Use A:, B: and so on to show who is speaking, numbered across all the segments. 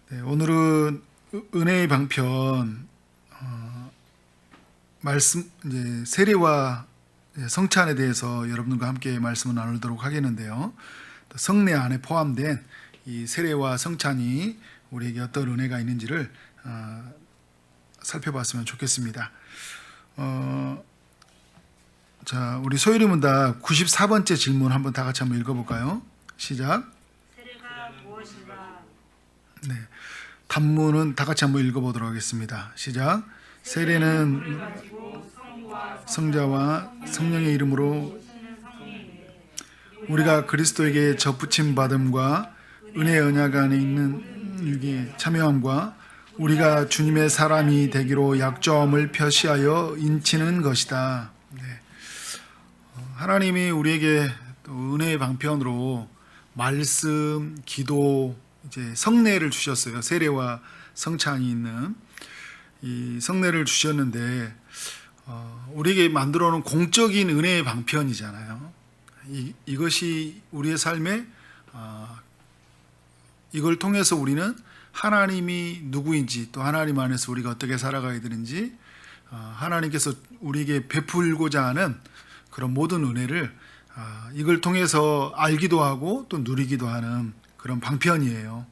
A: 네, 오늘은 은혜의 방편 말씀 이제 세례와 성찬에 대해서 여러분들과 함께 말씀을 나누도록 하겠는데요. 성례 안에 포함된 이 세례와 성찬이 우리에게 어떤 은혜가 있는지를 살펴봤으면 좋겠습니다. 자, 우리 소율이 문답 94번째 질문 한번 다 같이 한번 읽어볼까요? 시작.
B: 세례가 무엇인가?
A: 네, 단문은 다 같이 한번 읽어보도록 하겠습니다. 시작. 세례는 성자와 성령의 이름으로 우리가 그리스도에게 접붙임 받음과 은혜의 언약 안에 있는 유기에 참여함과 우리가 주님의 사람이 되기로 약조함을 표시하여 인치는 것이다. 네. 하나님이 우리에게 또 은혜의 방편으로 말씀, 기도, 이제 성례를 주셨어요. 세례와 성찬이 있는 이 성례를 주셨는데 우리에게 만들어 놓은 공적인 은혜의 방편이잖아요. 이것이 우리의 삶에 이걸 통해서 우리는 하나님이 누구인지 또 하나님 안에서 우리가 어떻게 살아가야 되는지 하나님께서 우리에게 베풀고자 하는 그런 모든 은혜를 이걸 통해서 알기도 하고 또 누리기도 하는 그런 방편이에요.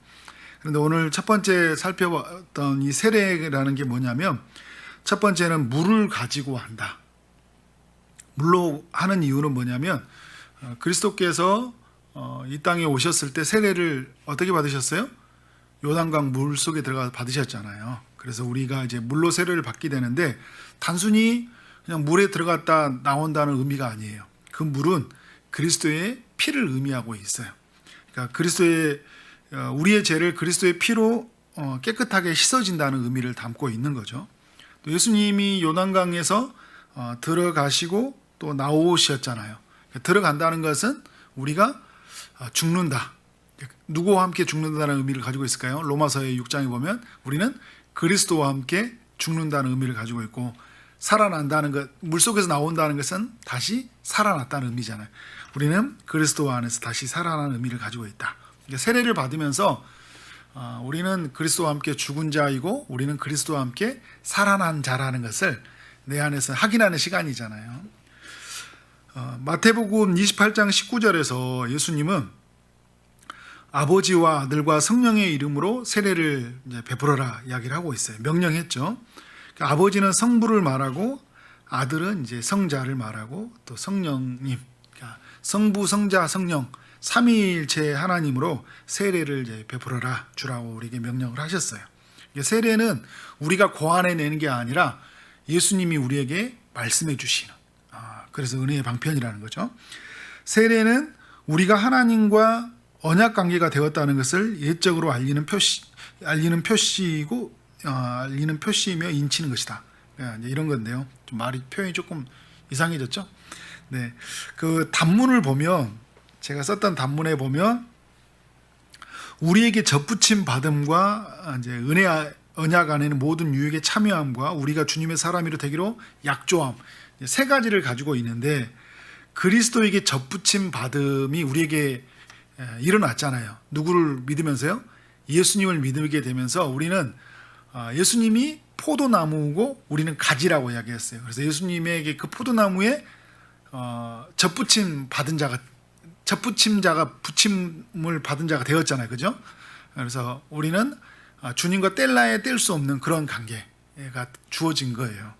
A: 그런데 오늘 첫 번째 살펴봤던 이 세례라는 게 뭐냐면 첫 번째는 물을 가지고 한다. 물로 하는 이유는 뭐냐면 그리스도께서 이 땅에 오셨을 때 세례를 어떻게 받으셨어요? 요단강 물 속에 들어가 받으셨잖아요. 그래서 우리가 이제 물로 세례를 받게 되는데 단순히 그냥 물에 들어갔다 나온다는 의미가 아니에요. 그 물은 그리스도의 피를 의미하고 있어요. 그러니까 그리스도의 우리의 죄를 그리스도의 피로 깨끗하게 씻어진다는 의미를 담고 있는 거죠. 또 예수님이 요단강에서 들어가시고 또 나오셨잖아요. 들어간다는 것은 우리가 죽는다. 누구와 함께 죽는다는 의미를 가지고 있을까요? 로마서의 6장에 보면 우리는 그리스도와 함께 죽는다는 의미를 가지고 있고 살아난다는 것, 물속에서 나온다는 것은 다시 살아났다는 의미잖아요. 우리는 그리스도 안에서 다시 살아나는 의미를 가지고 있다. 그러니까 세례를 받으면서 우리는 그리스도와 함께 죽은 자이고 우리는 그리스도와 함께 살아난 자라는 것을 내 안에서 확인하는 시간이잖아요. 마태복음 28장 19절에서 예수님은 아버지와 아들과 성령의 이름으로 세례를 이제 베풀어라 이야기를 하고 있어요. 명령했죠. 그러니까 아버지는 성부를 말하고 아들은 이제 성자를 말하고 또 성령님, 그러니까 성부, 성자, 성령 삼위일체 하나님으로 세례를 이제 베풀어라 주라고 우리에게 명령을 하셨어요. 세례는 우리가 고안해내는 게 아니라 예수님이 우리에게 말씀해 주시는 그래서 은혜의 방편이라는 거죠. 세례는 우리가 하나님과 언약 관계가 되었다는 것을 예적으로 알리는 표시이며 인치는 것이다. 이런 건데요. 좀 표현이 조금 이상해졌죠? 네, 그 단문을 보면 제가 썼던 단문에 보면 우리에게 접붙임 받음과 이제 은혜 언약 안에는 모든 유익에 참여함과 우리가 주님의 사람이로 되기로 약조함 세 가지를 가지고 있는데 그리스도에게 접붙임 받음이 우리에게 일어났잖아요. 누구를 믿으면서요? 예수님을 믿게 되면서 우리는 예수님이 포도나무고 우리는 가지라고 이야기했어요. 그래서 예수님에게 그 포도나무에 접붙임 자가 붙임을 받은 자가 되었잖아요. 그죠? 그래서 우리는 주님과 뗄래야 뗄 수 없는 그런 관계가 주어진 거예요.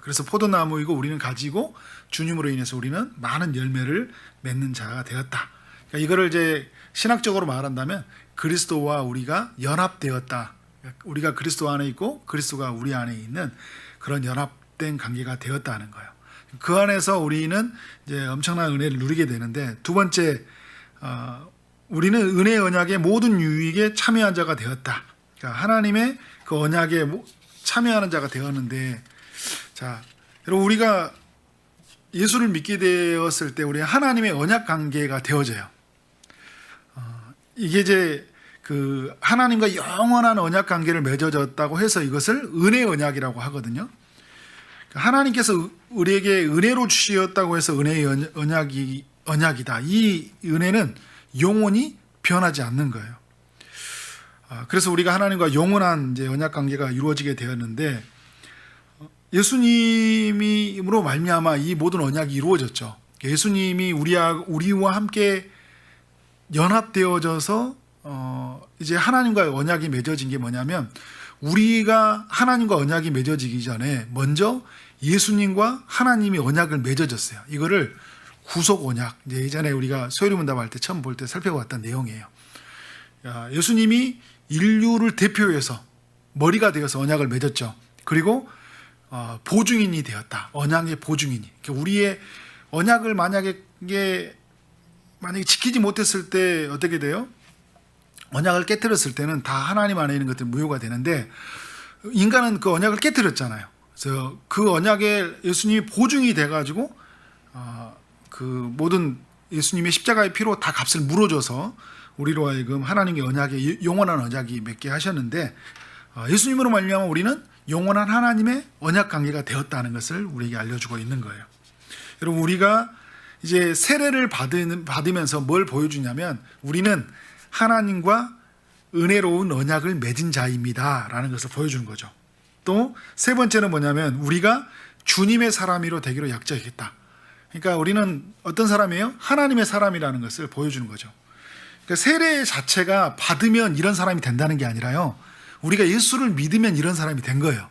A: 그래서 포도나무이고 우리는 가지고 주님으로 인해서 우리는 많은 열매를 맺는 자가 되었다. 그러니까 이거를 이제 신학적으로 말한다면 그리스도와 우리가 연합되었다. 우리가 그리스도 안에 있고 그리스도가 우리 안에 있는 그런 연합된 관계가 되었다는 거예요. 그 안에서 우리는 이제 엄청난 은혜를 누리게 되는데 두 번째, 우리는 은혜 언약의 모든 유익에 참여한 자가 되었다. 그러니까 하나님의 그 언약에 참여하는 자가 되었는데, 자, 여러분 우리가 예수를 믿게 되었을 때 우리 하나님의 언약 관계가 되어져요. 이게 이제 그 하나님과 영원한 언약 관계를 맺어졌다고 해서 이것을 은혜 언약이라고 하거든요. 하나님께서 우리에게 은혜로 주셨다고 해서 은혜의 언약이다. 이 은혜는 영원히 변하지 않는 거예요. 그래서 우리가 하나님과 영원한 이제 언약 관계가 이루어지게 되었는데 예수님으로 말미암아 이 모든 언약이 이루어졌죠. 예수님이 우리와 함께 연합되어져서 이제 하나님과의 언약이 맺어진 게 뭐냐면 우리가 하나님과 언약이 맺어지기 전에 먼저 예수님과 하나님이 언약을 맺어졌어요. 이거를 구속 언약. 이제 예전에 우리가 소유문답할 때 처음 볼 때 살펴봤던 내용이에요. 예수님이 인류를 대표해서 머리가 되어서 언약을 맺었죠. 그리고 보증인이 되었다. 언약의 보증인이. 우리의 언약을 만약에 지키지 못했을 때 어떻게 돼요? 언약을 깨뜨렸을 때는 다 하나님 안에 있는 것들이 무효가 되는데 인간은 그 언약을 깨뜨렸잖아요. 그래서 그 언약에 예수님이 보증이 돼가지고 그 모든 예수님의 십자가의 피로 다 값을 물어줘서 우리로 하여금 하나님의 언약에 영원한 언약이 맺게 하셨는데 예수님으로 말미암아 우리는 영원한 하나님의 언약 관계가 되었다는 것을 우리에게 알려주고 있는 거예요. 여러분 우리가 이제 세례를 받으면서 뭘 보여주냐면 우리는 하나님과 은혜로운 언약을 맺은 자입니다라는 것을 보여주는 거죠. 또 세 번째는 뭐냐면 우리가 주님의 사람이로 되기로 약속했다. 그러니까 우리는 어떤 사람이에요? 하나님의 사람이라는 것을 보여주는 거죠. 그러니까 세례 자체가 받으면 이런 사람이 된다는 게 아니라요. 우리가 예수를 믿으면 이런 사람이 된 거예요.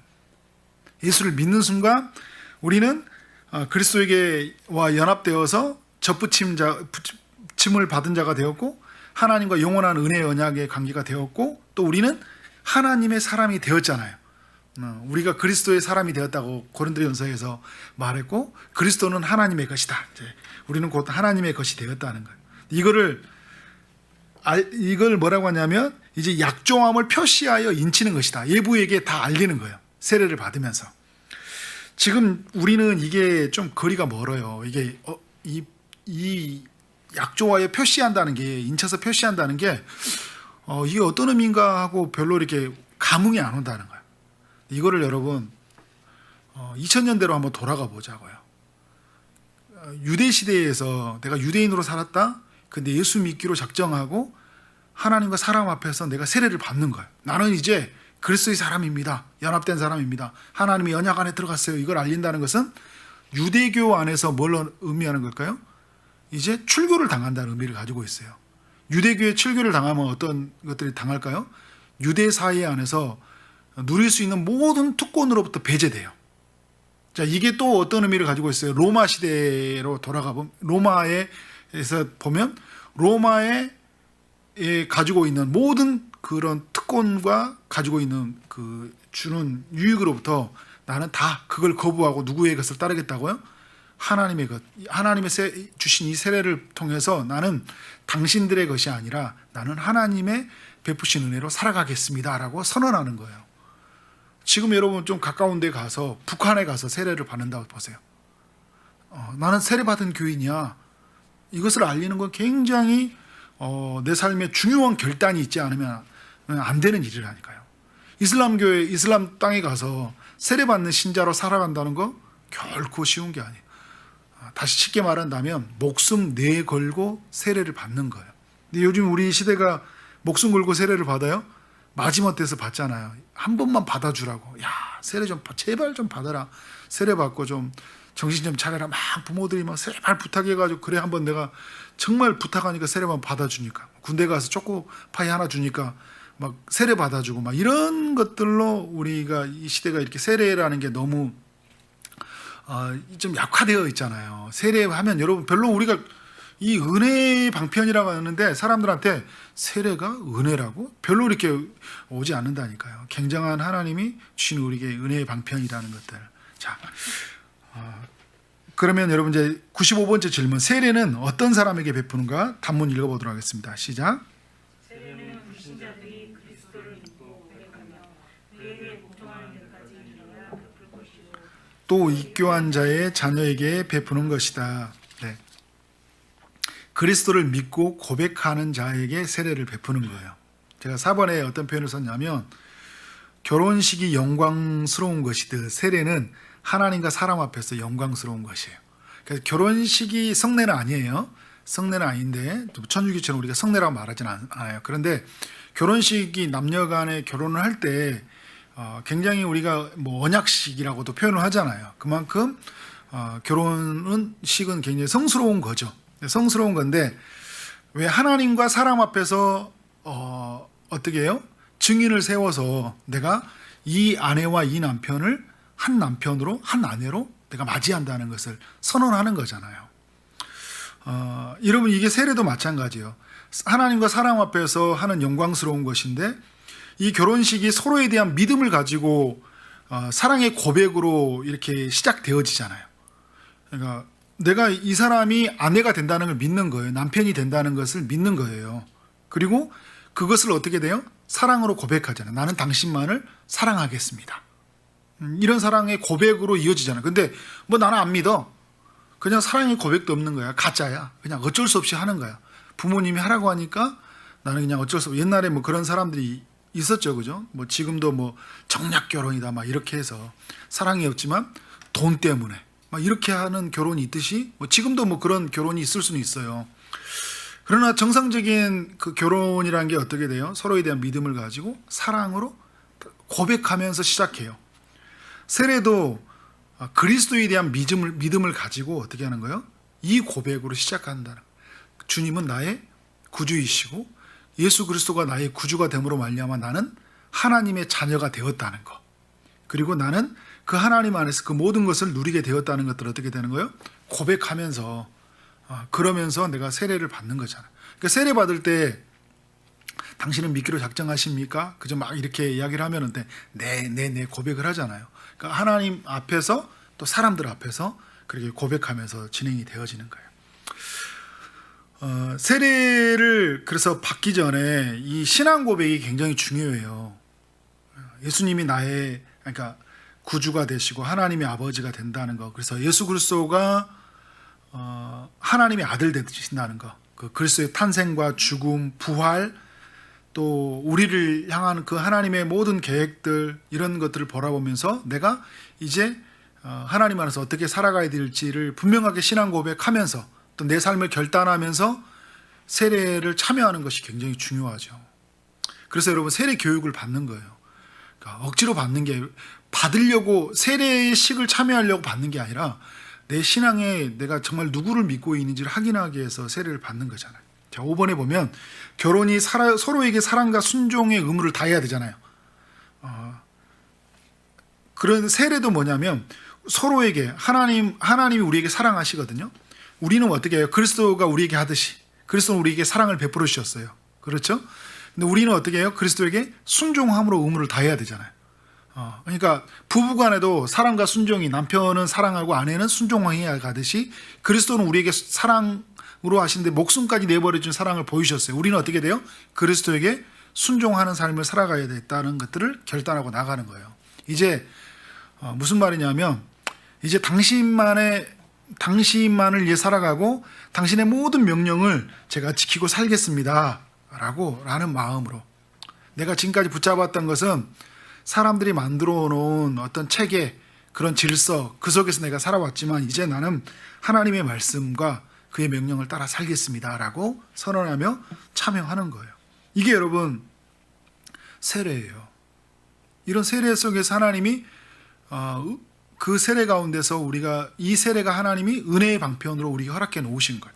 A: 예수를 믿는 순간 우리는 그리스도에게와 연합되어서 접붙임을 받은 자가 되었고 하나님과 영원한 은혜의 언약의 관계가 되었고 또 우리는 하나님의 사람이 되었잖아요. 우리가 그리스도의 사람이 되었다고 고린도전서에서 말했고 그리스도는 하나님의 것이다. 우리는 곧 하나님의 것이 되었다는 거예요. 이걸 뭐라고 하냐면 이제 약조함을 표시하여 인치는 것이다. 예부에게 다 알리는 거예요. 세례를 받으면서. 지금 우리는 이게 좀 거리가 멀어요. 이게 이 약조하여 표시한다는 게 인쳐서 표시한다는 게 이게 어떤 의미인가 하고 별로 이렇게 감흥이 안 온다는 거예요. 이거를 여러분 2000년대로 한번 돌아가 보자고요. 유대 시대에서 내가 유대인으로 살았다. 근데 예수 믿기로 작정하고 하나님과 사람 앞에서 내가 세례를 받는 거예요. 나는 이제 그리스도의 사람입니다. 연합된 사람입니다. 하나님이 언약 안에 들어갔어요. 이걸 알린다는 것은 유대교 안에서 뭘 의미하는 걸까요? 이제 출교를 당한다는 의미를 가지고 있어요. 유대교에 출교를 당하면 어떤 것들이 당할까요? 유대 사회 안에서 누릴 수 있는 모든 특권으로부터 배제돼요. 자, 이게 또 어떤 의미를 가지고 있어요? 로마 시대로 돌아가 보면 로마에서 보면 로마에 가지고 있는 모든 그런 특권과 가지고 있는 그 주는 유익으로부터 나는 다 그걸 거부하고 누구의 것을 따르겠다고요? 하나님의 것, 하나님의 주신 이 세례를 통해서 나는 당신들의 것이 아니라 나는 하나님의 베푸신 은혜로 살아가겠습니다라고 선언하는 거예요. 지금 여러분 좀 가까운 데 가서 북한에 가서 세례를 받는다고 보세요. 나는 세례받은 교인이야. 이것을 알리는 건 굉장히 내 삶에 중요한 결단이 있지 않으면 안 되는 일이라니까요. 이슬람교회, 이슬람 땅에 가서 세례받는 신자로 살아간다는 거 결코 쉬운 게 아니에요. 다시 쉽게 말한다면 목숨 내걸고 세례를 받는 거예요. 근데 요즘 우리 시대가 목숨 걸고 세례를 받아요? 마지못해서 받잖아요. 한 번만 받아주라고. 야, 세례 좀 제발 좀 받아라. 세례 받고 좀 정신 좀 차려라. 막 부모들이 막 제발 부탁해가지고 그래 한번 내가 정말 부탁하니까 세례만 받아주니까 군대 가서 초코파이 하나 주니까 막 세례 받아주고 막 이런 것들로 우리가 이 시대가 이렇게 세례라는 게 너무 좀 약화되어 있잖아요. 세례하면 여러분 별로 우리가 이 은혜의 방편이라고 하는데 사람들한테 세례가 은혜라고 별로 이렇게 오지 않는다니까요. 굉장한 하나님이 주신 우리에게 은혜의 방편이라는 것들. 자, 그러면 여러분 이제 95번째 질문. 세례는 어떤 사람에게 베푸는가? 단문 읽어보도록 하겠습니다. 시작.
B: 세례는 불신자들이 그리스도를 믿고 고백하며 그에게 복종하는 데까지 이르러야 베풀 것이요
A: 또 입교한 자의 자녀에게 베푸는 것이다. 네. 그리스도를 믿고 고백하는 자에게 세례를 베푸는 거예요. 제가 4번에 어떤 표현을 썼냐면 결혼식이 영광스러운 것이듯 세례는 하나님과 사람 앞에서 영광스러운 것이에요. 그래서 결혼식이 성례는 아니에요. 성례는 아닌데 천주교처럼 우리가 성례라고 말하지는 않아요. 그런데 결혼식이 남녀 간에 결혼을 할 때 굉장히 우리가 뭐 언약식이라고도 표현을 하잖아요. 그만큼 결혼식은 굉장히 성스러운 거죠. 성스러운 건데 왜 하나님과 사람 앞에서 어떻게 해요? 증인을 세워서 내가 이 아내와 이 남편을 한 남편으로 한 아내로 내가 맞이한다는 것을 선언하는 거잖아요. 여러분 이게 세례도 마찬가지예요. 하나님과 사람 앞에서 하는 영광스러운 것인데 이 결혼식이 서로에 대한 믿음을 가지고 사랑의 고백으로 이렇게 시작되어지잖아요. 그러니까 내가 이 사람이 아내가 된다는 걸 믿는 거예요. 남편이 된다는 것을 믿는 거예요. 그리고 그것을 어떻게 돼요? 사랑으로 고백하잖아요. 나는 당신만을 사랑하겠습니다. 이런 사랑의 고백으로 이어지잖아요. 근데 뭐 나는 안 믿어. 그냥 사랑의 고백도 없는 거야. 가짜야. 그냥 어쩔 수 없이 하는 거야. 부모님이 하라고 하니까 나는 그냥 어쩔 수 없이. 옛날에 뭐 그런 사람들이 있었죠. 그죠? 뭐 지금도 뭐 정략 결혼이다 막 이렇게 해서 사랑이 없지만 돈 때문에 막 이렇게 하는 결혼이 있듯이 뭐 지금도 뭐 그런 결혼이 있을 수는 있어요. 그러나 정상적인 그 결혼이라는 게 어떻게 돼요? 서로에 대한 믿음을 가지고 사랑으로 고백하면서 시작해요. 세례도 그리스도에 대한 믿음을 가지고 어떻게 하는 거예요? 이 고백으로 시작한다는 거예요. 주님은 나의 구주이시고 예수 그리스도가 나의 구주가 됨으로 말미암아 나는 하나님의 자녀가 되었다는 것. 그리고 나는 그 하나님 안에서 그 모든 것을 누리게 되었다는 것들을 어떻게 되는 거예요? 고백하면서 그러면서 내가 세례를 받는 거잖아요. 그러니까 세례 받을 때 당신은 믿기로 작정하십니까? 그저 막 이렇게 이야기를 하면은 네 고백을 하잖아요. 그러니까 하나님 앞에서 또 사람들 앞에서 그렇게 고백하면서 진행이 되어지는 거예요. 세례를 그래서 받기 전에 이 신앙 고백이 굉장히 중요해요. 예수님이 나의 그러니까 구주가 되시고 하나님의 아버지가 된다는 거. 그래서 예수 그리스도가 하나님의 아들 되신다는 거. 그 그리스도의 탄생과 죽음, 부활, 또 우리를 향한 그 하나님의 모든 계획들 이런 것들을 바라보면서 내가 이제 하나님 안에서 어떻게 살아가야 될지를 분명하게 신앙 고백하면서 또 내 삶을 결단하면서 세례를 참여하는 것이 굉장히 중요하죠. 그래서 여러분 세례 교육을 받는 거예요. 그러니까 억지로 받는 게 받으려고 세례의 식을 참여하려고 받는 게 아니라 내 신앙에 내가 정말 누구를 믿고 있는지를 확인하기 위해서 세례를 받는 거잖아요. 자, 5번에 보면 결혼이 서로에게 사랑과 순종의 의무를 다해야 되잖아요. 그런 세례도 뭐냐면 서로에게 하나님이 우리에게 사랑하시거든요. 우리는 어떻게 해요? 그리스도가 우리에게 하듯이 그리스도는 우리에게 사랑을 베풀어 주셨어요. 그렇죠? 근데 우리는 어떻게 해요? 그리스도에게 순종함으로 의무를 다해야 되잖아요. 그러니까 부부간에도 사랑과 순종이 남편은 사랑하고 아내는 순종해야 가듯이 그리스도는 우리에게 사랑으로 하시는데 목숨까지 내버려 준 사랑을 보이셨어요. 우리는 어떻게 돼요? 그리스도에게 순종하는 삶을 살아가야 됐다는 것들을 결단하고 나가는 거예요. 이제 무슨 말이냐면 이제 당신만을 위해 살아가고 당신의 모든 명령을 제가 지키고 살겠습니다 라는 마음으로 내가 지금까지 붙잡았던 것은 사람들이 만들어 놓은 어떤 체계 그런 질서 그 속에서 내가 살아왔지만 이제 나는 하나님의 말씀과 그의 명령을 따라 살겠습니다 라고 선언하며 참여하는 거예요. 이게 여러분 세례예요. 이런 세례 속에서 하나님이 그 세례 가운데서 우리가 이 세례가 하나님이 은혜의 방편으로 우리에게 허락해 놓으신 거예요.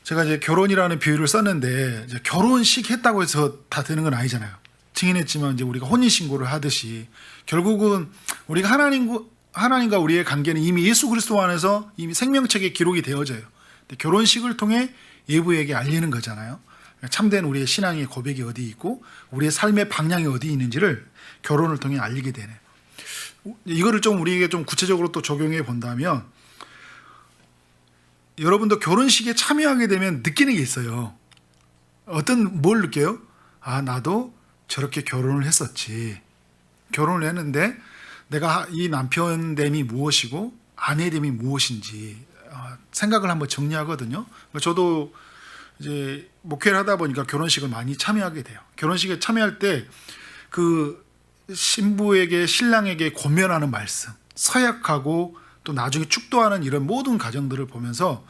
A: 제가 이제 결혼이라는 비유를 썼는데 이제 결혼식 했다고 해서 다 되는 건 아니잖아요. 증인했지만 이제 우리가 혼인 신고를 하듯이 결국은 우리가 하나님과 우리의 관계는 이미 예수 그리스도 안에서 이미 생명책에 기록이 되어져요. 근데 결혼식을 통해 예부에게 알리는 거잖아요. 참된 우리의 신앙의 고백이 어디 있고 우리의 삶의 방향이 어디 있는지를 결혼을 통해 알리게 되네요. 이거를 좀 우리에게 좀 구체적으로 또 적용해 본다면 여러분도 결혼식에 참여하게 되면 느끼는 게 있어요. 뭘 느껴요? 나도 저렇게 결혼을 했었지. 결혼을 했는데 내가 이 남편됨이 무엇이고 아내됨이 무엇인지 생각을 한번 정리하거든요. 저도 이제 목회를 하다 보니까 결혼식을 많이 참여하게 돼요. 결혼식에 참여할 때 그 신부에게 신랑에게 권면하는 말씀, 서약하고 또 나중에 축도하는 이런 모든 과정들을 보면서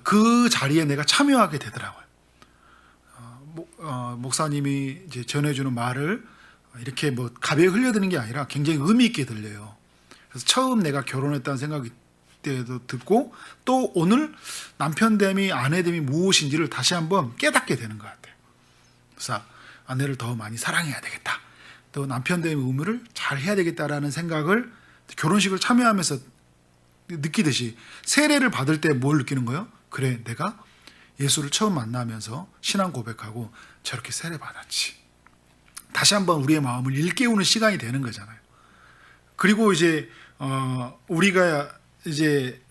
A: 그 자리에 내가 참여하게 되더라고요. 목사님이 이제 전해주는 말을 이렇게 뭐 가벼이 흘려드는 게 아니라 굉장히 의미 있게 들려요. 그래서 처음 내가 결혼했다는 생각이 때도 듣고 또 오늘 남편됨이 아내됨이 무엇인지를 다시 한번 깨닫게 되는 것 같아요. 그래서 아내를 더 많이 사랑해야 되겠다. 또 남편됨의 의무를 잘 해야 되겠다라는 생각을 결혼식을 참여하면서 느끼듯이 세례를 받을 때 뭘 느끼는 거예요? 그래, 내가 예수를 처음 만나면서 신앙 고백하고 저렇게 세례 받았지. 다시 한번 우리의 마음을 일깨우는 시간이 되는 거잖아요. 그리고 이제 우리가 이제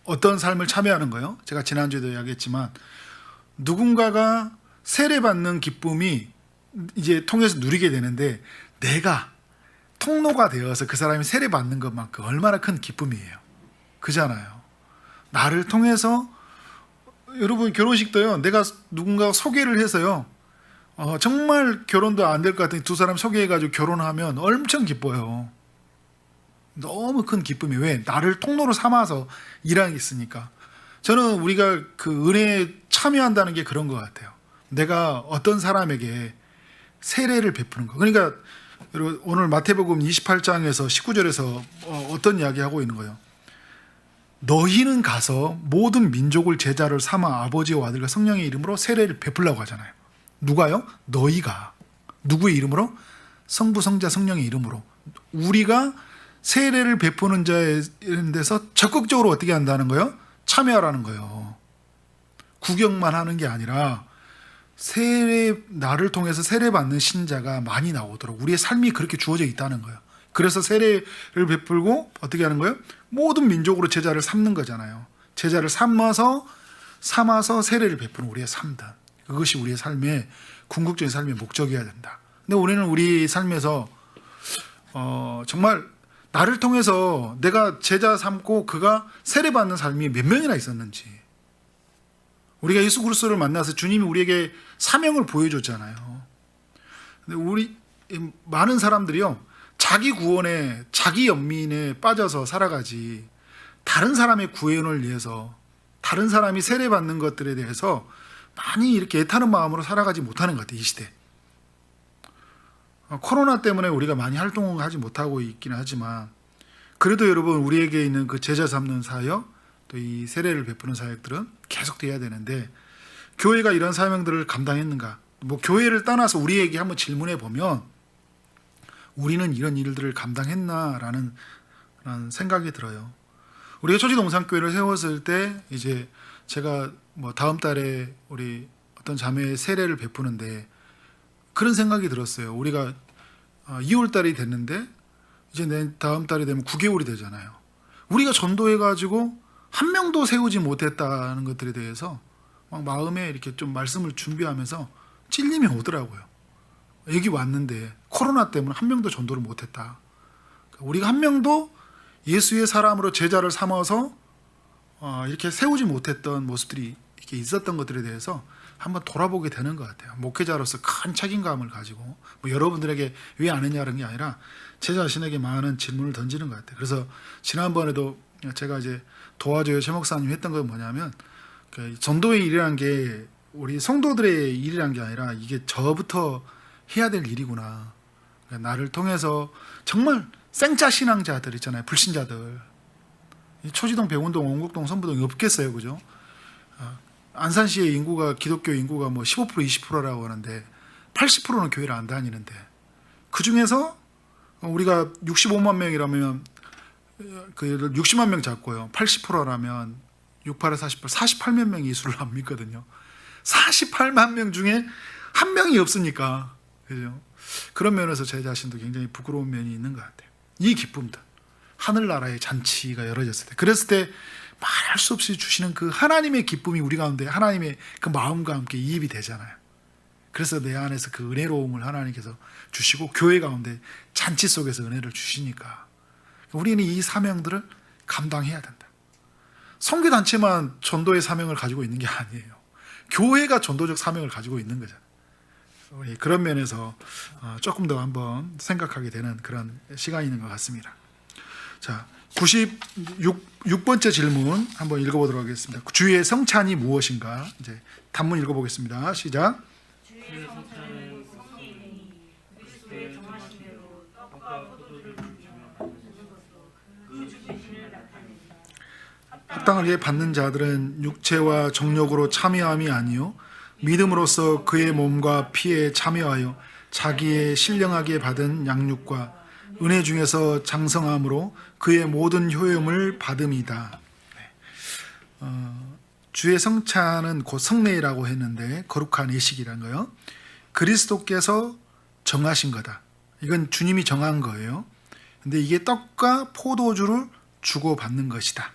A: 어떤 삶을 참여하는 거예요? 제가 지난주에도 이야기했지만 누군가가 세례받는 기쁨이 이제 통해서 누리게 되는데 내가 통로가 되어서 그 사람이 세례받는 것만큼 얼마나 큰 기쁨이에요. 그잖아요. 나를 통해서 여러분 결혼식도요. 내가 누군가 소개를 해서요. 정말 결혼도 안 될 것 같은 두 사람 소개해가지고 결혼하면 엄청 기뻐요. 너무 큰 기쁨이 왜? 나를 통로로 삼아서 일하는 게 있으니까. 저는 우리가 그 은혜에 참여한다는 게 그런 것 같아요. 내가 어떤 사람에게 세례를 베푸는 거. 그러니까 여러분 오늘 마태복음 28장에서 19절에서 어떤 이야기하고 있는 거예요? 너희는 가서 모든 민족을 제자를 삼아 아버지와 아들과 성령의 이름으로 세례를 베풀라고 하잖아요. 누가요? 너희가. 누구의 이름으로? 성부, 성자, 성령의 이름으로. 우리가 세례를 베푸는 자에 데서 적극적으로 어떻게 한다는 거예요? 참여하라는 거예요. 구경만 하는 게 아니라 나를 통해서 세례받는 신자가 많이 나오도록 우리의 삶이 그렇게 주어져 있다는 거예요. 그래서 세례를 베풀고 어떻게 하는 거예요? 모든 민족으로 제자를 삼는 거잖아요. 제자를 삼아서 세례를 베푸는 우리의 삶들. 그것이 우리의 삶의 궁극적인 삶의 목적이어야 된다. 근데 우리는 우리 삶에서 정말 나를 통해서 내가 제자 삼고 그가 세례받는 삶이 몇 명이나 있었는지. 우리가 예수 그리스도를 만나서 주님이 우리에게 사명을 보여줬잖아요. 근데 우리 많은 사람들이요. 자기 구원에 자기 연민에 빠져서 살아가지 다른 사람의 구원을 위해서 다른 사람이 세례받는 것들에 대해서 많이 이렇게 애타는 마음으로 살아가지 못하는 것 같아요. 이 시대. 코로나 때문에 우리가 많이 활동을 하지 못하고 있기는 하지만 그래도 여러분 우리에게 있는 그 제자 삼는 사역 또 이 세례를 베푸는 사역들은 계속돼야 되는데 교회가 이런 사명들을 감당했는가? 뭐 교회를 떠나서 우리에게 한번 질문해 보면 우리는 이런 일들을 감당했나라는 생각이 들어요. 우리가 초지동산교회를 세웠을 때 이제 제가 뭐 다음 달에 우리 어떤 자매의 세례를 베푸는데 그런 생각이 들었어요. 우리가 2월 달이 됐는데 이제 다음 달이 되면 9개월이 되잖아요. 우리가 전도해가지고 한 명도 세우지 못했다는 것들에 대해서 막 마음에 이렇게 좀 말씀을 준비하면서 찔림이 오더라고요. 여기 왔는데 코로나 때문에 한 명도 전도를 못했다. 우리가 한 명도 예수의 사람으로 제자를 삼아서 이렇게 세우지 못했던 모습들이 이렇게 있었던 것들에 대해서 한번 돌아보게 되는 것 같아요. 목회자로서 큰 책임감을 가지고 뭐 여러분들에게 왜 안 했냐는 게 아니라 제 자신에게 많은 질문을 던지는 것 같아요. 그래서 지난번에도 제가 이제 도와줘요 최 목사님 했던 건 뭐냐면 전도의 일이라는 게 우리 성도들의 일이라는 게 아니라 이게 저부터 해야 될 일이구나. 나를 통해서 정말 생짜 신앙자들 있잖아요. 불신자들. 초지동, 백운동, 원곡동, 선부동이 없겠어요. 그죠? 안산시의 인구가 기독교 인구가 뭐 15% 20%라고 하는데 80%는 교회를 안 다니는데 그 중에서 우리가 65만 명이라면 그 60만 명 잡고요. 80%라면 68에 48만 명이 예수를 안 믿거든요. 48만 명 중에 한 명이 없으니까 그죠? 그런 면에서 제 자신도 굉장히 부끄러운 면이 있는 것 같아요. 이 기쁨들 하늘나라의 잔치가 열어졌을 때 그랬을 때 말할 수 없이 주시는 그 하나님의 기쁨이 우리 가운데 하나님의 그 마음과 함께 이입이 되잖아요. 그래서 내 안에서 그 은혜로움을 하나님께서 주시고 교회 가운데 잔치 속에서 은혜를 주시니까 우리는 이 사명들을 감당해야 된다. 선교단체만 전도의 사명을 가지고 있는 게 아니에요. 교회가 전도적 사명을 가지고 있는 거잖아요. 그런 면에서 조금 더 한번 생각하게 되는 그런 시간이 있는 것 같습니다. 자, 96번째 질문 한번 읽어보도록 하겠습니다. 주의 성찬이 무엇인가? 이제 단문 읽어보겠습니다. 시작.
B: 주의 주의 성찬은 성이니 그리스도의 정하신 대로 떡과 포도주를 주며 받는 것도 그 죽으심을 나타낸다.
A: 합당하게 받는 자들은 육체와 정욕으로 참여함이 아니요 믿음으로써 그의 몸과 피에 참여하여 자기의 신령하게 받은 양육과 은혜 중에서 장성함으로 그의 모든 효용을 받음이다. 주의 성찬은 곧 성례라고 했는데 거룩한 예식이란 거요. 그리스도께서 정하신 거다. 이건 주님이 정한 거예요. 근데 이게 떡과 포도주를 주고받는 것이다.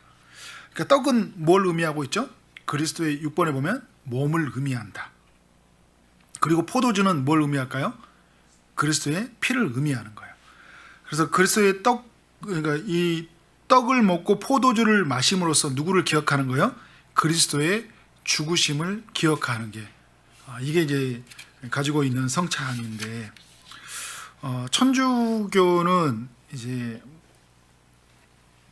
A: 그러니까 떡은 뭘 의미하고 있죠? 그리스도의 6번에 보면 몸을 의미한다. 그리고 포도주는 뭘 의미할까요? 그리스도의 피를 의미하는 거예요. 그래서 그리스도의 떡, 그러니까 이 떡을 먹고 포도주를 마심으로써 누구를 기억하는 거예요? 그리스도의 죽으심을 기억하는 게 이게 이제 가지고 있는 성찬인데 천주교는 이제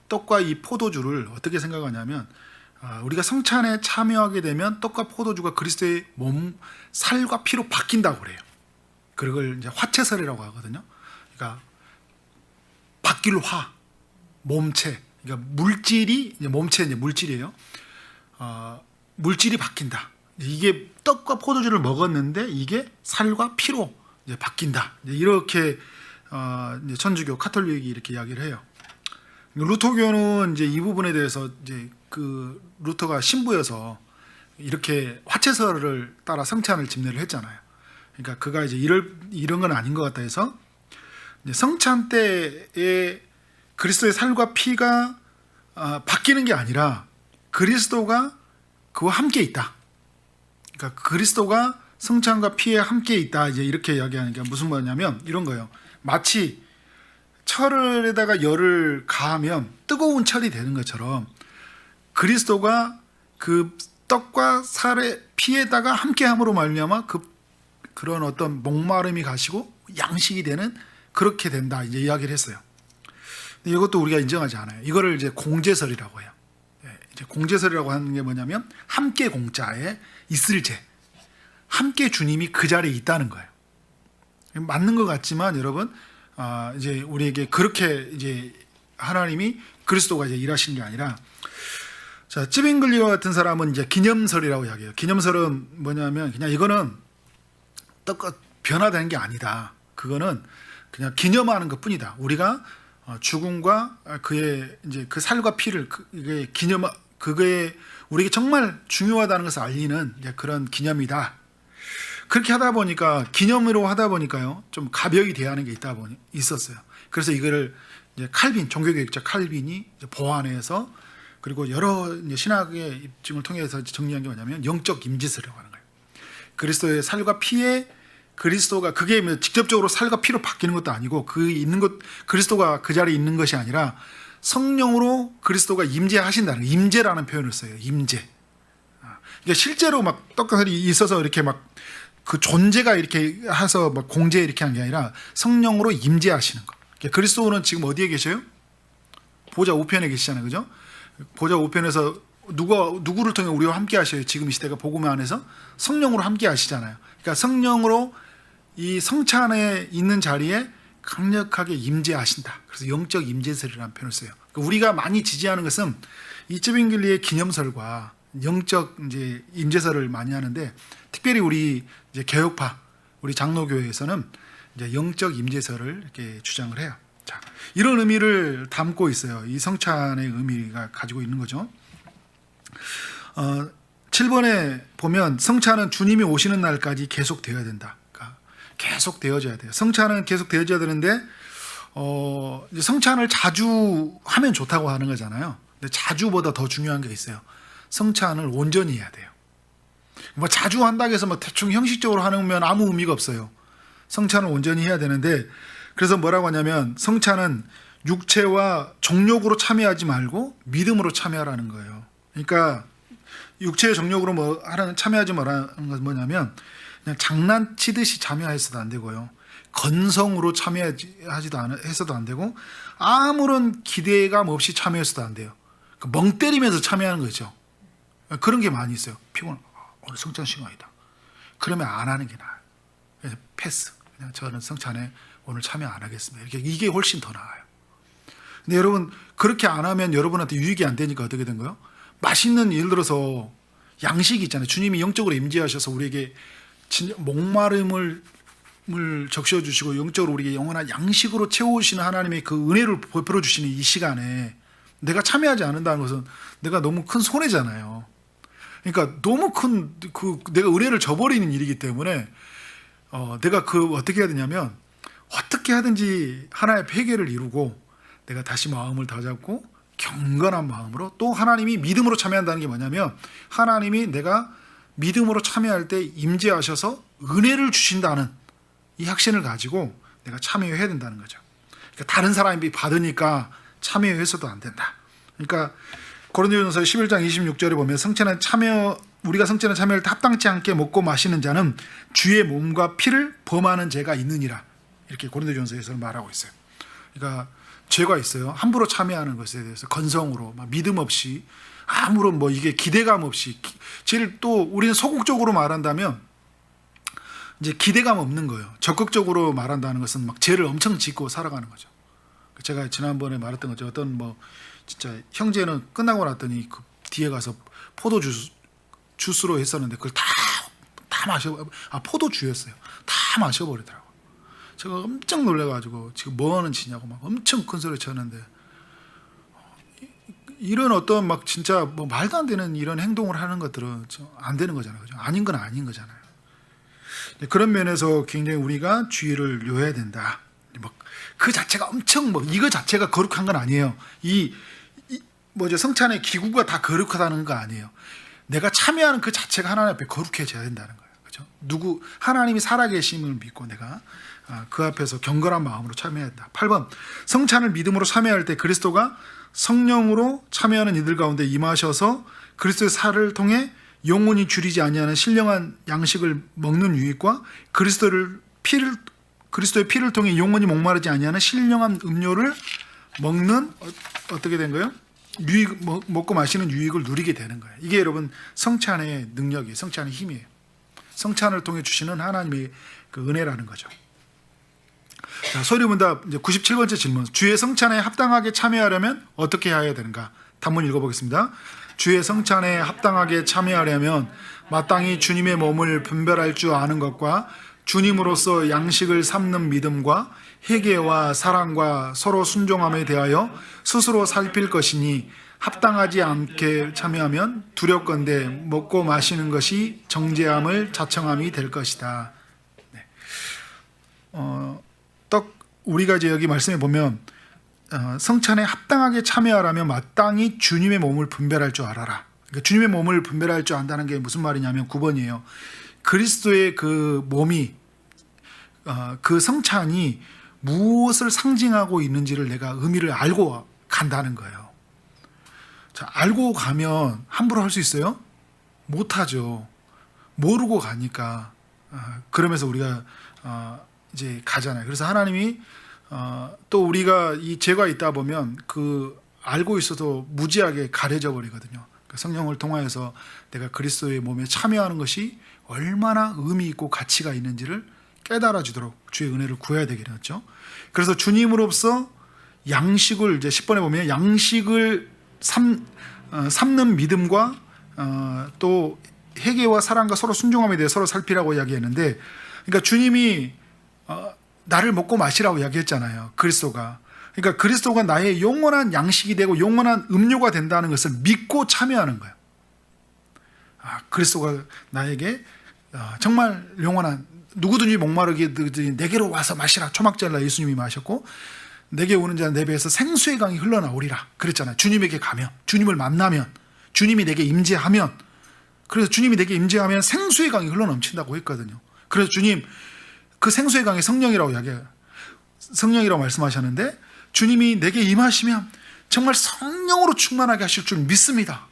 A: 떡과 이 포도주를 어떻게 생각하냐면 우리가 성찬에 참여하게 되면 떡과 포도주가 그리스도의 몸, 살과 피로 바뀐다고 그래요. 그걸 이제 화채설이라고 하거든요. 그러니까 바뀔 화, 몸체, 그러니까 물질이 이제 몸체 이제 물질이에요. 물질이 바뀐다. 이게 떡과 포도주를 먹었는데 이게 살과 피로 이제 바뀐다. 이렇게 이제 천주교, 카톨릭이 이렇게 이야기를 해요. 루터교는 이제 이 부분에 대해서 이제 그 루터가 신부여서 이렇게 화채설을 따라 성찬을 집례를 했잖아요. 그러니까 그가 이제 이런 건 아닌 것 같다 해서 이제 성찬 때에 그리스도의 살과 피가 바뀌는 게 아니라 그리스도가 그와 함께 있다. 그러니까 그리스도가 성찬과 피에 함께 있다. 이제 이렇게 이야기하는 게 무슨 말이냐면 이런 거예요. 마치 철에다가 열을 가하면 뜨거운 철이 되는 것처럼 그리스도가 그 떡과 살의 피에다가 함께함으로 말미암아 그런 어떤 목마름이 가시고 양식이 되는 그렇게 된다. 이제 이야기를 했어요. 근데 이것도 우리가 인정하지 않아요. 이거를 이제 공제설이라고 해요. 이제 공제설이라고 하는 게 뭐냐면 함께 공자에 있을 제, 함께 주님이 그 자리에 있다는 거예요. 맞는 것 같지만 여러분, 이제 우리에게 그렇게 이제 하나님이 그리스도가 이제 일하신 게 아니라, 자, 찌빙글리와 같은 사람은 이제 기념설이라고 이야기해요. 기념설은 뭐냐면 그냥 이거는 떡과 변화되는 게 아니다. 그거는 그냥 기념하는 것 뿐이다. 우리가 죽음과 그의 이제 그 살과 피를 그게 그게 우리에게 정말 중요하다는 것을 알리는 이제 그런 기념이다. 그렇게 하다 보니까 기념으로 하다 보니까요 좀 가벼이 대하는 게 있었어요. 그래서 이거를 이제 칼빈 종교개혁자 칼빈이 이제 보완해서 그리고 여러 이제 신학의 입증을 통해서 정리한 게 뭐냐면 영적 임재설이라고 하는 거예요. 그리스도의 살과 피에 그리스도가 그게 뭐 직접적으로 살과 피로 바뀌는 것도 아니고 그 있는 것 그리스도가 그 자리에 있는 것이 아니라 성령으로 그리스도가 임재하신다는 임재라는 표현을 써요. 임재. 그러니까 실제로 막 떡가설이 있어서 이렇게 막 그 존재가 이렇게 해서 막 공재 이렇게 하는 게 아니라 성령으로 임재하시는 거. 그러니까 그리스도는 지금 어디에 계셔요? 보좌 우편에 계시잖아요, 그죠? 보좌 우편에서 누구를 통해 우리와 함께 하셔요? 지금 이 시대가 복음 안에서 성령으로 함께 하시잖아요. 그러니까 성령으로 이 성찬에 있는 자리에 강력하게 임재하신다. 그래서 영적 임재설이라는 표현을 써요. 그러니까 우리가 많이 지지하는 것은 이 쯔빙글리의 기념설과 영적 이제 임재설을 많이 하는데, 특별히 우리 이제 개혁파, 우리 장로교회에서는 이제 영적 임재설을 이렇게 주장을 해요. 자, 이런 의미를 담고 있어요. 이 성찬의 의미가 가지고 있는 거죠. 7번에 보면 성찬은 주님이 오시는 날까지 계속 되어야 된다. 그러니까 계속 되어져야 돼요. 성찬은 계속 되어져야 되는데 이제 성찬을 자주 하면 좋다고 하는 거잖아요. 근데 자주보다 더 중요한 게 있어요. 성찬을 온전히 해야 돼요. 뭐 자주 한다고 해서 뭐 대충 형식적으로 하면 아무 의미가 없어요. 성찬을 온전히 해야 되는데, 그래서 뭐라고 하냐면 성찬은 육체와 정욕으로 참여하지 말고 믿음으로 참여하라는 거예요. 그러니까 육체의 정욕으로 뭐 참여하지 말라는 건 뭐냐면 그냥 장난치듯이 참여해서도 안 되고요. 건성으로 해서도 안 되고 아무런 기대감 없이 참여해서도 안 돼요. 멍 때리면서 참여하는 거죠. 그런 게 많이 있어요. 피곤, 오늘 성찬 시간이다. 그러면 안 하는 게 나아요. 그냥 패스. 그냥 저는 성찬에 오늘 참여 안 하겠습니다. 이게 훨씬 더 나아요. 근데 여러분 그렇게 안 하면 여러분한테 유익이 안 되니까 어떻게 된 거예요? 맛있는 예를 들어서 양식이 있잖아요. 주님이 영적으로 임재하셔서 우리에게 목마름을 적셔주시고 영적으로 우리에게 영원한 양식으로 채우시는 하나님의 그 은혜를 베풀어 주시는 이 시간에 내가 참여하지 않는다는 것은 내가 너무 큰 손해잖아요. 그러니까 너무 큰 내가 은혜를 저버리는 일이기 때문에 내가 어떻게 해야 되냐면 어떻게 하든지 하나의 회개를 이루고 내가 다시 마음을 다잡고 경건한 마음으로 또 하나님이 믿음으로 참여한다는 게 뭐냐면 하나님이 내가 믿음으로 참여할 때 임재하셔서 은혜를 주신다는 이 확신을 가지고 내가 참여해야 된다는 거죠. 그러니까 다른 사람이 받으니까 참여해서도 안 된다. 그러니까 고린도전서 11장 26절에 보면 우리가 성찬에 참여할 때 합당치 않게 먹고 마시는 자는 주의 몸과 피를 범하는 죄가 있느니라. 이렇게 고린도전서에서 말하고 있어요. 그러니까 죄가 있어요. 함부로 참여하는 것에 대해서 건성으로 믿음 없이 아무런 이게 기대감 없이 제일 또 우리는 소극적으로 말한다면 이제 기대감 없는 거예요. 적극적으로 말한다는 것은 막 죄를 엄청 짓고 살아가는 거죠. 제가 지난번에 말했던 거죠. 어떤 진짜 형제는 끝나고 났더니 그 뒤에 가서 포도주스로 했었는데 그걸 다 포도주였어요. 다 마셔버리더라고. 제가 엄청 놀래가지고 지금 뭐 하는 짓냐고 막 엄청 큰 소리 쳤는데 이런 어떤 진짜 말도 안 되는 이런 행동을 하는 것들은 안 되는 거잖아요. 그죠? 아닌 건 아닌 거잖아요. 그런 면에서 굉장히 우리가 주의를 요해야 된다. 그 자체가 엄청 이거 자체가 거룩한 건 아니에요. 성찬의 기구가 다 거룩하다는 거 아니에요. 내가 참여하는 그 자체가 하나님 앞에 거룩해져야 된다는 거예요. 그렇죠? 하나님이 살아계심을 믿고 내가 그 앞에서 경건한 마음으로 참여한다. 8번 성찬을 믿음으로 참여할 때 그리스도가 성령으로 참여하는 이들 가운데 임하셔서 그리스도의 살을 통해 영혼이 줄이지 아니하는 신령한 양식을 먹는 유익과 그리스도의 피를 통해 영혼이 목마르지 아니하는 신령한 음료를 먹는 어떻게 된 거예요? 먹고 마시는 유익을 누리게 되는 거예요. 이게 여러분 성찬의 능력이에요. 성찬의 힘이에요. 성찬을 통해 주시는 하나님의 그 은혜라는 거죠. 자, 소리문답 이제 97번째 질문. 주의 성찬에 합당하게 참여하려면 어떻게 해야 되는가? 단문 읽어보겠습니다. 주의 성찬에 합당하게 참여하려면 마땅히 주님의 몸을 분별할 줄 아는 것과 주님으로서 양식을 삼는 믿음과 회개와 사랑과 서로 순종함에 대하여 스스로 살필 것이니 합당하지 않게 참여하면 두렵건대 먹고 마시는 것이 정죄함을 자청함이 될 것이다. 네. 우리가 이제 여기 말씀해 보면 성찬에 합당하게 참여하려면 마땅히 주님의 몸을 분별할 줄 알아라. 그러니까 주님의 몸을 분별할 줄 안다는 게 무슨 말이냐면 9번이에요. 그리스도의 그 몸이 그 성찬이 무엇을 상징하고 있는지를 내가 의미를 알고 간다는 거예요. 자, 알고 가면 함부로 할 수 있어요? 못하죠. 모르고 가니까 그러면서 우리가 이제 가잖아요. 그래서 하나님이 또 우리가 이 죄가 있다 보면 그 알고 있어도 무지하게 가려져 버리거든요. 성령을 통하여서 내가 그리스도의 몸에 참여하는 것이 얼마나 의미 있고 가치가 있는지를 깨달아 주도록 주의 은혜를 구해야 되겠죠. 그래서 주님으로서 양식을 이제 10번에 보면 양식을 삼는 믿음과 또 회개와 사랑과 서로 순종함에 대해 서로 살피라고 이야기했는데, 그러니까 주님이 나를 먹고 마시라고 이야기했잖아요. 그리스도가. 그러니까 그리스도가 나의 영원한 양식이 되고 영원한 음료가 된다는 것을 믿고 참여하는 거예요. 그리스도가 나에게 정말 영원한, 누구든지 목마르게 내게로 와서 마시라. 초막절날 예수님이 마셨고 내게 오는 자는 내 배에서 생수의 강이 흘러나오리라 그랬잖아요. 주님에게 가면, 주님을 만나면, 주님이 내게 임재하면, 그래서 주님이 내게 임재하면 생수의 강이 흘러넘친다고 했거든요. 그래서 주님 그 생수의 강이 성령이라고 성령이라고 말씀하셨는데, 주님이 내게 임하시면 정말 성령으로 충만하게 하실 줄 믿습니다.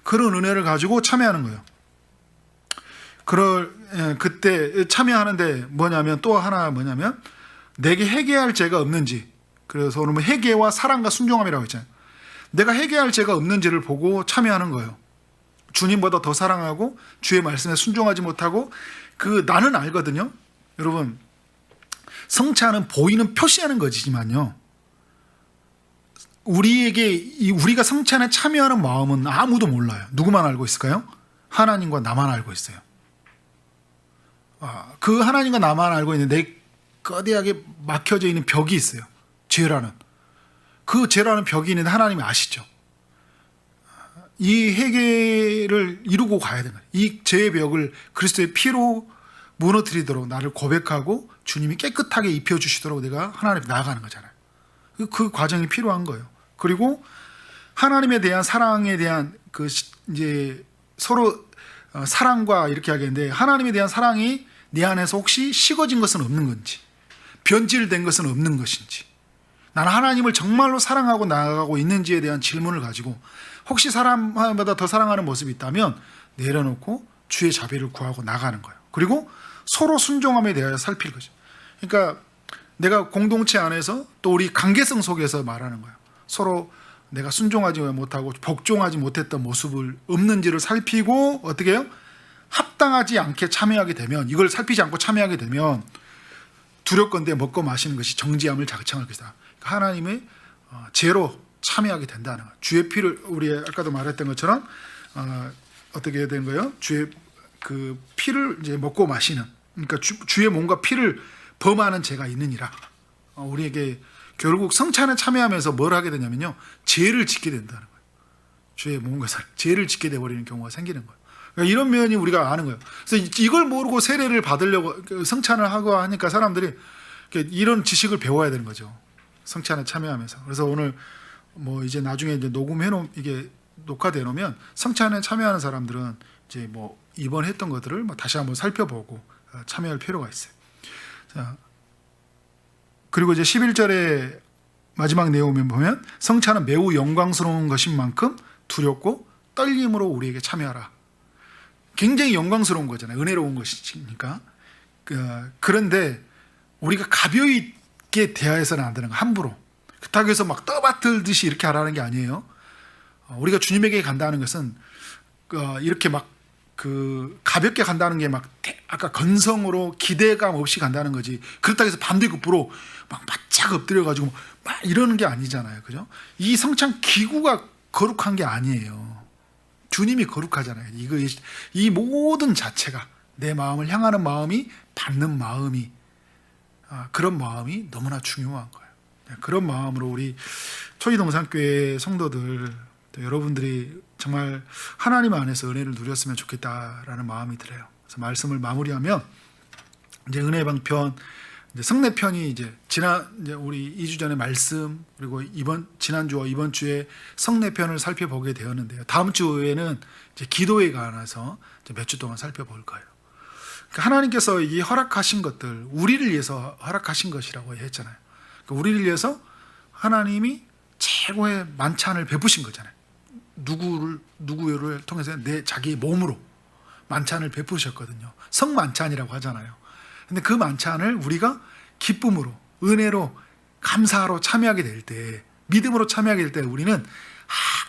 A: 그런 은혜를 가지고 참여하는 거예요. 그때 참여하는데 또 하나 뭐냐면 내게 회개할 죄가 없는지, 그래서 오늘 회개와 사랑과 순종함이라고 했잖아요. 내가 회개할 죄가 없는지를 보고 참여하는 거예요. 주님보다 더 사랑하고 주의 말씀에 순종하지 못하고 나는 알거든요. 여러분, 성찬은 보이는 표시하는 것이지만요, 우리가 성찬에 참여하는 마음은 아무도 몰라요. 누구만 알고 있을까요? 하나님과 나만 알고 있어요. 그 하나님과 나만 알고 있는데 내 거대하게 막혀져 있는 벽이 있어요. 죄라는. 그 죄라는 벽이 있는데 하나님이 아시죠. 이 해결을 이루고 가야 되는 거예요. 이 죄의 벽을 그리스도의 피로 무너뜨리도록 나를 고백하고 주님이 깨끗하게 입혀주시도록 내가 하나님 앞에 나아가는 거잖아요. 그 과정이 필요한 거예요. 그리고 하나님에 대한 사랑에 대한 이제 서로 사랑과 이렇게 하겠는데, 하나님에 대한 사랑이 내 안에서 혹시 식어진 것은 없는 건지, 변질된 것은 없는 것인지, 나는 하나님을 정말로 사랑하고 나아가고 있는지에 대한 질문을 가지고 혹시 사람마다 더 사랑하는 모습이 있다면 내려놓고 주의 자비를 구하고 나가는 거예요. 그리고 서로 순종함에 대하여 살필 거죠. 그러니까 내가 공동체 안에서 또 우리 관계성 속에서 말하는 거예요. 서로 내가 순종하지 못하고 복종하지 못했던 모습을 없는지를 살피고 어떻게 해요? 합당하지 않게 참여하게 되면, 이걸 살피지 않고 참여하게 되면 두렵건대 먹고 마시는 것이 정죄함을 자극할 것이다. 그러니까 하나님의 죄로 참여하게 된다는 거예요. 주의 피를, 우리 아까도 말했던 것처럼 어떻게 해야 되는 거예요? 주의 그 피를 이제 먹고 마시는, 그러니까 주의 몸과 피를 범하는 죄가 있느니라. 우리에게 결국 성찬에 참여하면서 뭘 하게 되냐면요, 죄를 짓게 된다는 거예요. 주의 몸과 죄를 짓게 돼버리는 경우가 생기는 거예요. 그러니까 이런 면이 우리가 아는 거예요. 그래서 이걸 모르고 세례를 받으려고 성찬을 하고 하니까 사람들이 이런 지식을 배워야 되는 거죠. 성찬에 참여하면서. 그래서 오늘 뭐 이제 나중에 이제 이게 녹화돼 놓으면 성찬에 참여하는 사람들은 이제 뭐 이번 했던 것들을 뭐 다시 한번 살펴보고 참여할 필요가 있어요. 자, 그리고 이제 11절의 마지막 내용을 보면 성찬은 매우 영광스러운 것인 만큼 두렵고 떨림으로 우리에게 참여하라. 굉장히 영광스러운 거잖아요. 은혜로운 것이니까. 그런데 우리가 가벼이게 대하여서는 안 되는 거. 함부로. 그렇다고 해서 막 떠받들듯이 이렇게 하라는 게 아니에요. 우리가 주님에게 간다는 것은 이렇게 막 가볍게 간다는 게 막 아까 건성으로 기대감 없이 간다는 거지. 그렇다고 해서 반대급부로 막 바짝 엎드려가지고 막 이러는 게 아니잖아요. 그죠? 이 성찬 기구가 거룩한 게 아니에요. 주님이 거룩하잖아요. 이 모든 자체가 내 마음을 향하는 마음이, 받는 마음이, 그런 마음이 너무나 중요한 거예요. 그런 마음으로 우리 초지동산교회 성도들, 또 여러분들이 정말 하나님 안에서 은혜를 누렸으면 좋겠다라는 마음이 들어요. 그래서 말씀을 마무리하면 이제 은혜방편, 이제 성례편이 이제 우리 2주 전에 말씀, 그리고 지난주와 이번 주에 성례편을 살펴보게 되었는데요. 다음 주에는 이제 기도에 관해서 몇 주 동안 살펴볼 거예요. 그러니까 하나님께서 이 허락하신 것들, 우리를 위해서 허락하신 것이라고 했잖아요. 그러니까 우리를 위해서 하나님이 최고의 만찬을 베푸신 거잖아요. 누구를 통해서 자기 몸으로 만찬을 베푸셨거든요. 성만찬이라고 하잖아요. 근데 그 만찬을 우리가 기쁨으로, 은혜로, 감사로 참여하게 될 때, 믿음으로 참여하게 될 때 우리는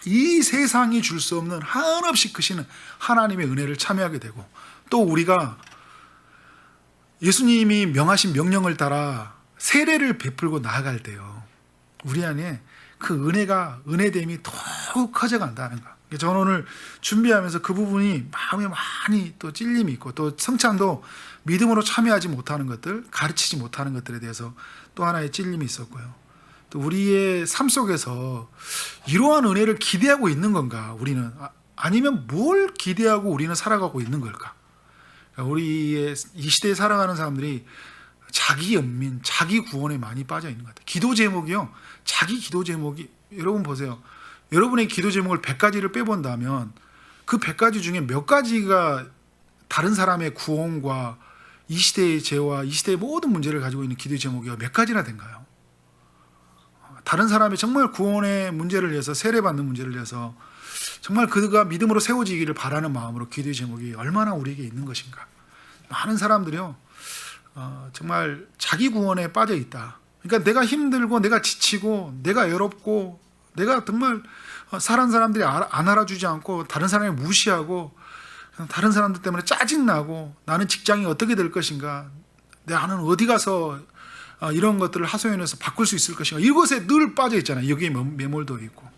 A: 이 세상이 줄 수 없는 한없이 크시는 하나님의 은혜를 참여하게 되고, 또 우리가 예수님이 명하신 명령을 따라 세례를 베풀고 나아갈 때요, 우리 안에 그 은혜됨이 더욱 커져간다는 거. 저는 오늘 준비하면서 그 부분이 마음에 많이 또 찔림이 있고, 또 성찬도 믿음으로 참여하지 못하는 것들, 가르치지 못하는 것들에 대해서 또 하나의 찔림이 있었고요. 또 우리의 삶 속에서 이러한 은혜를 기대하고 있는 건가, 우리는? 아니면 뭘 기대하고 우리는 살아가고 있는 걸까? 우리의 이 시대에 살아가는 사람들이 자기 연민, 자기 구원에 많이 빠져 있는 것 같아요. 기도 제목이요, 자기 기도 제목이, 여러분 보세요. 여러분의 기도 제목을 100가지를 빼본다면 그 100가지 중에 몇 가지가 다른 사람의 구원과 이 시대의 죄와 이 시대의 모든 문제를 가지고 있는 기도 제목이 몇 가지나 된가요? 다른 사람의 정말 구원의 문제를 위해서, 세례받는 문제를 위해서 정말 그가 믿음으로 세워지기를 바라는 마음으로 기도의 제목이 얼마나 우리에게 있는 것인가. 많은 사람들이요, 정말 자기 구원에 빠져 있다. 그러니까 내가 힘들고, 내가 지치고, 내가 외롭고, 내가 정말 사는 사람들이 안 알아주지 않고, 다른 사람을 무시하고, 다른 사람들 때문에 짜증나고, 나는 직장이 어떻게 될 것인가, 나는 어디 가서 이런 것들을 하소연해서 바꿀 수 있을 것인가, 이것에 늘 빠져 있잖아요. 여기에 매몰되어 있고.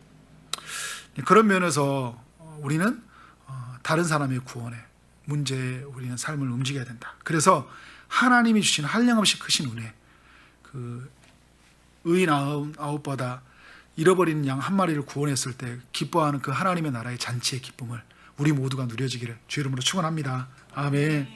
A: 그런 면에서 우리는 다른 사람의 구원에 문제에 우리는 삶을 움직여야 된다. 그래서 하나님이 주신 한량없이 크신 은혜, 그 의인 아홉보다 잃어버린 양 한 마리를 구원했을 때 기뻐하는 그 하나님의 나라의 잔치의 기쁨을 우리 모두가 누려지기를 주 이름으로 축원합니다. 아멘.